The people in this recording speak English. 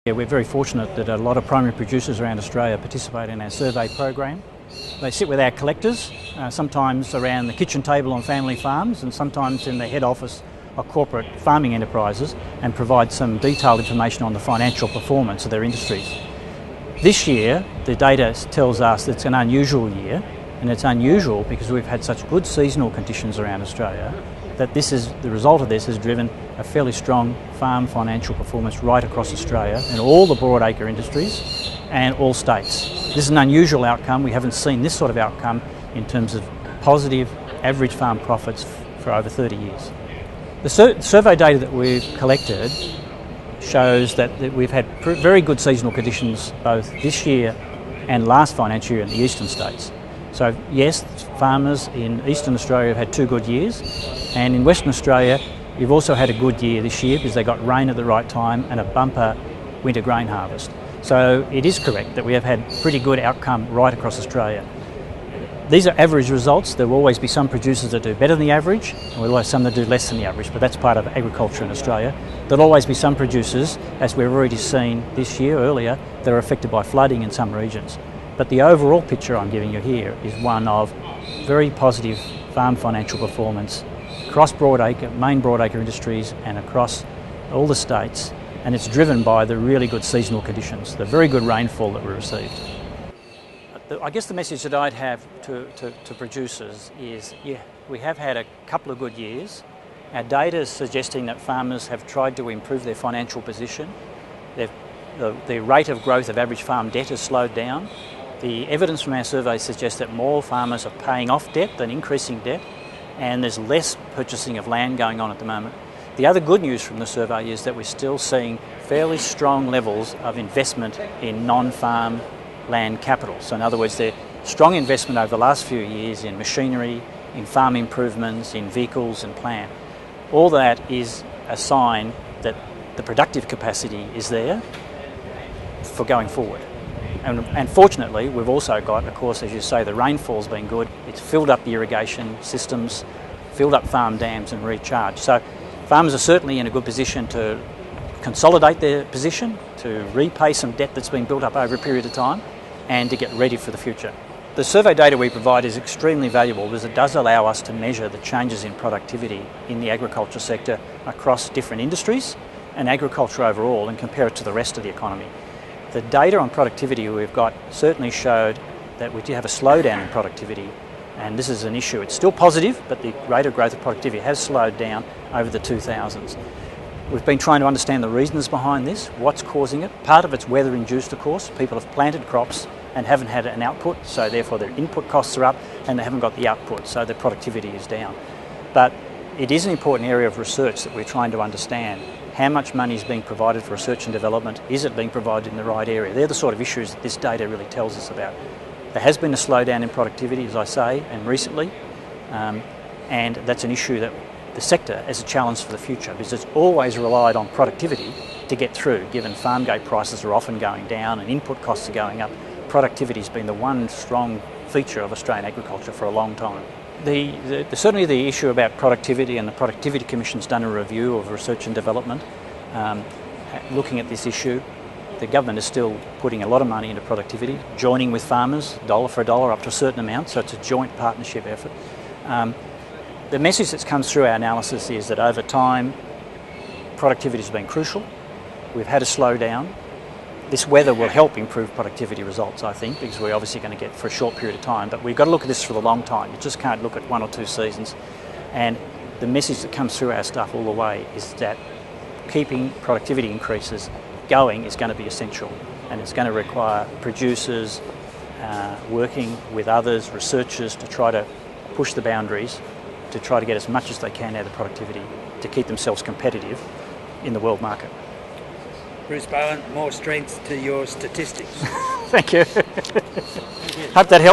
Yeah, we're very fortunate that a lot of primary producers around Australia participate in our survey program. They sit with our collectors, sometimes around the kitchen table on family farms and sometimes in the head office of corporate farming enterprises, and provide some detailed information on the financial performance of their industries. This year, the data tells us that it's an unusual year, and it's unusual because we've had such good seasonal conditions around Australia that the result of this has driven a fairly strong farm financial performance right across Australia in all the broadacre industries and all states. This is an unusual outcome. We haven't seen this sort of outcome in terms of positive average farm profits for over 30 years. The survey data that we've collected shows that we've had very good seasonal conditions both this year and last financial year in the eastern states. So yes, farmers in eastern Australia have had 2 good years, and in Western Australia you've also had a good year this year because they got rain at the right time and a bumper winter grain harvest. So it is correct that we have had pretty good outcome right across Australia. These are average results. There will always be some producers that do better than the average, and we'll always some that do less than the average, but that's part of agriculture in Australia. There'll always be some producers, as we've already seen this year earlier, that are affected by flooding in some regions. But the overall picture I'm giving you here is one of very positive farm financial performance across main broadacre industries and across all the states, and it's driven by the really good seasonal conditions, the very good rainfall that we received. I guess the message that I'd have to producers is, yeah, we have had a couple of good years. Our data is suggesting that farmers have tried to improve their financial position. The rate of growth of average farm debt has slowed down. The evidence from our survey suggests that more farmers are paying off debt than increasing debt, and there's less purchasing of land going on at the moment. The other good news from the survey is that we're still seeing fairly strong levels of investment in non-farm land capital. So in other words, there's strong investment over the last few years in machinery, in farm improvements, in vehicles and plant. All that is a sign that the productive capacity is there for going forward. And fortunately, we've also got, of course, as you say, the rainfall's been good. It's filled up the irrigation systems, filled up farm dams and recharged. So farmers are certainly in a good position to consolidate their position, to repay some debt that's been built up over a period of time, and to get ready for the future. The survey data we provide is extremely valuable because it does allow us to measure the changes in productivity in the agriculture sector across different industries and agriculture overall, and compare it to the rest of the economy. The data on productivity we've got certainly showed that we do have a slowdown in productivity, and this is an issue. It's still positive, but the rate of growth of productivity has slowed down over the 2000s. We've been trying to understand the reasons behind this, what's causing it. Part of it's weather induced, of course. People have planted crops and haven't had an output, so therefore their input costs are up and they haven't got the output, so their productivity is down. But it is an important area of research that we're trying to understand. How much money is being provided for research and development? Is it being provided in the right area? They're the sort of issues that this data really tells us about. There has been a slowdown in productivity, as I say, and recently, and that's an issue that the sector has a challenge for the future because it's always relied on productivity to get through, given farm gate prices are often going down and input costs are going up. Productivity has been the one strong feature of Australian agriculture for a long time. Certainly the issue about productivity, and the Productivity Commission's done a review of research and development looking at this issue. The government is still putting a lot of money into productivity, joining with farmers, dollar for dollar up to a certain amount, so it's a joint partnership effort. The message that comes through our analysis is that over time productivity has been crucial. We've had a slowdown. This weather will help improve productivity results, I think, because we're obviously going to get for a short period of time, but we've got to look at this for the long time. You just can't look at 1 or 2 seasons. And the message that comes through our stuff all the way is that keeping productivity increases going is going to be essential, and it's going to require producers working with others, researchers, to try to push the boundaries, to try to get as much as they can out of productivity to keep themselves competitive in the world market. Bruce Bowen, more strength to your statistics. Thank you. Hope that helps.